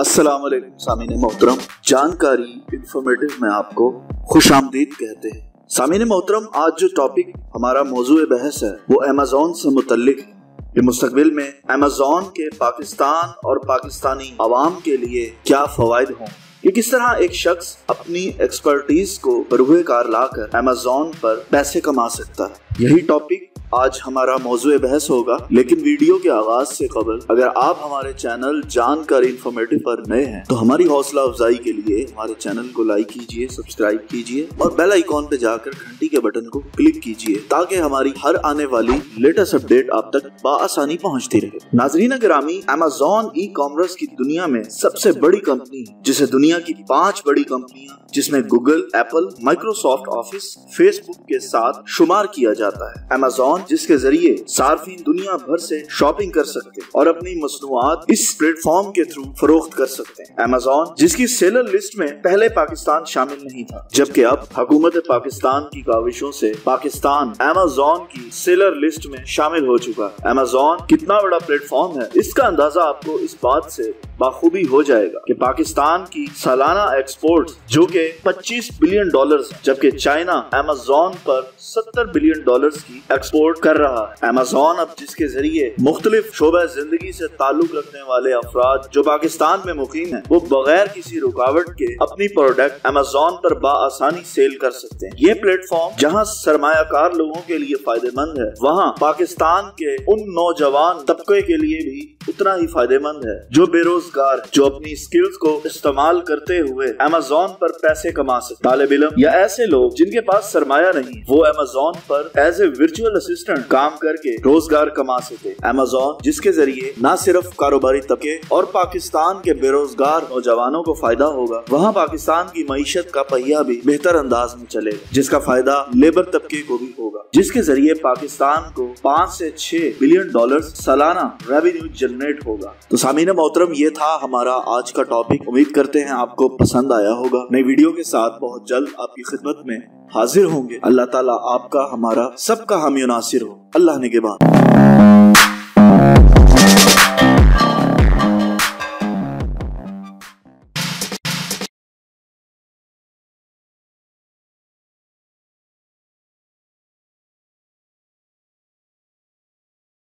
अस्सलाम वालेकुम सामीन मोहतरम, जानकारी इंफॉर्मेटिव में आपको खुश आमदीद कहते हैं। सामीन मोहतरम, आज जो टॉपिक हमारा मौजूए बहस है वो अमेज़न से मुतल्लिक है कि मुस्तकबिल में अमेज़न के पाकिस्तान और पाकिस्तानी अवाम के लिए क्या फवायद हों, कि किस तरह एक शख्स अपनी एक्सपर्टीज को बरूहे कार लाकर अमेज़न पर पैसे कमा सकता है। यही टॉपिक आज हमारा मौजूए बहस होगा। लेकिन वीडियो के आगाज से कबल अगर आप हमारे चैनल जानकारी इंफॉर्मेटिव पर नए हैं तो हमारी हौसला अफजाई के लिए हमारे चैनल को लाइक कीजिए, सब्सक्राइब कीजिए और बेल आइकॉन पे जाकर घंटी के बटन को क्लिक कीजिए ताकि हमारी हर आने वाली लेटेस्ट अपडेट आप तक बआसानी पहुंचती रहे। नाज़रीन गिरामी, अमेज़न ई कॉमर्स की दुनिया में सबसे बड़ी कंपनी है, जिसे दुनिया की 5 बड़ी कंपनियां जिसमें Google, Apple, Microsoft office, Facebook के साथ शुमार किया जाता है। अमेज़न जिसके जरिए सार्फिन दुनिया भर से शॉपिंग कर सकते हैं और अपनी मसनूआत इस प्लेटफॉर्म के थ्रू फरोख्त कर सकते हैं। अमेज़न जिसकी सेलर लिस्ट में पहले पाकिस्तान शामिल नहीं था, जबकि अब हुकूमत पाकिस्तान की काविशों से पाकिस्तान अमेज़न की सेलर लिस्ट में शामिल हो चुका है। अमेज़न कितना बड़ा प्लेटफॉर्म है, इसका अंदाजा आपको इस बात से बाखूबी हो जाएगा कि पाकिस्तान की सालाना एक्सपोर्ट जो कि 25 बिलियन डॉलर्स, जबकि चाइना अमेज़न पर 70 बिलियन डॉलर्स की एक्सपोर्ट कर रहा है। अमेज़न अब जिसके जरिए मुख्तलिफ शोबे जिंदगी से ताल्लुक रखने वाले अफराद जो पाकिस्तान में मुकीम हैं, वो बगैर किसी रुकावट के अपनी प्रोडक्ट अमेज़न पर बाआसानी सेल कर सकते हैं। ये प्लेटफॉर्म जहां सरमायाकार लोगों के लिए फायदेमंद है, वहां पाकिस्तान के उन नौजवान तबके के लिए भी उतना ही फायदेमंद है जो बेरोजगार, जो अपनी स्किल्स को इस्तेमाल करते हुए अमेज़न पर पैसे कमा सकते। तालिब इल्म या ऐसे लोग जिनके पास सरमाया नहीं, वो अमेज़न पर एज ए वर्चुअल असिस्टेंट काम करके रोजगार कमा सके। अमेज़न जिसके जरिए न सिर्फ कारोबारी तबके और पाकिस्तान के बेरोजगार नौजवानों को फायदा होगा, वहाँ पाकिस्तान की मईशत का पहिया भी बेहतर अंदाज में चलेगा, जिसका फायदा लेबर तबके को भी होगा, जिसके जरिए पाकिस्तान को 5 से 6 बिलियन डॉलर सालाना रेवेन्यू जनरेट होगा। तो सामीन मोहतरम, ये था हमारा आज का टॉपिक। उम्मीद करते हैं आपको पसंद आया होगा। नई वीडियो के साथ बहुत जल्द आपकी खिदमत में हाजिर होंगे। अल्लाह ताला आपका, हमारा, सबका हामी नासिर हो। अल्लाह निगहबान।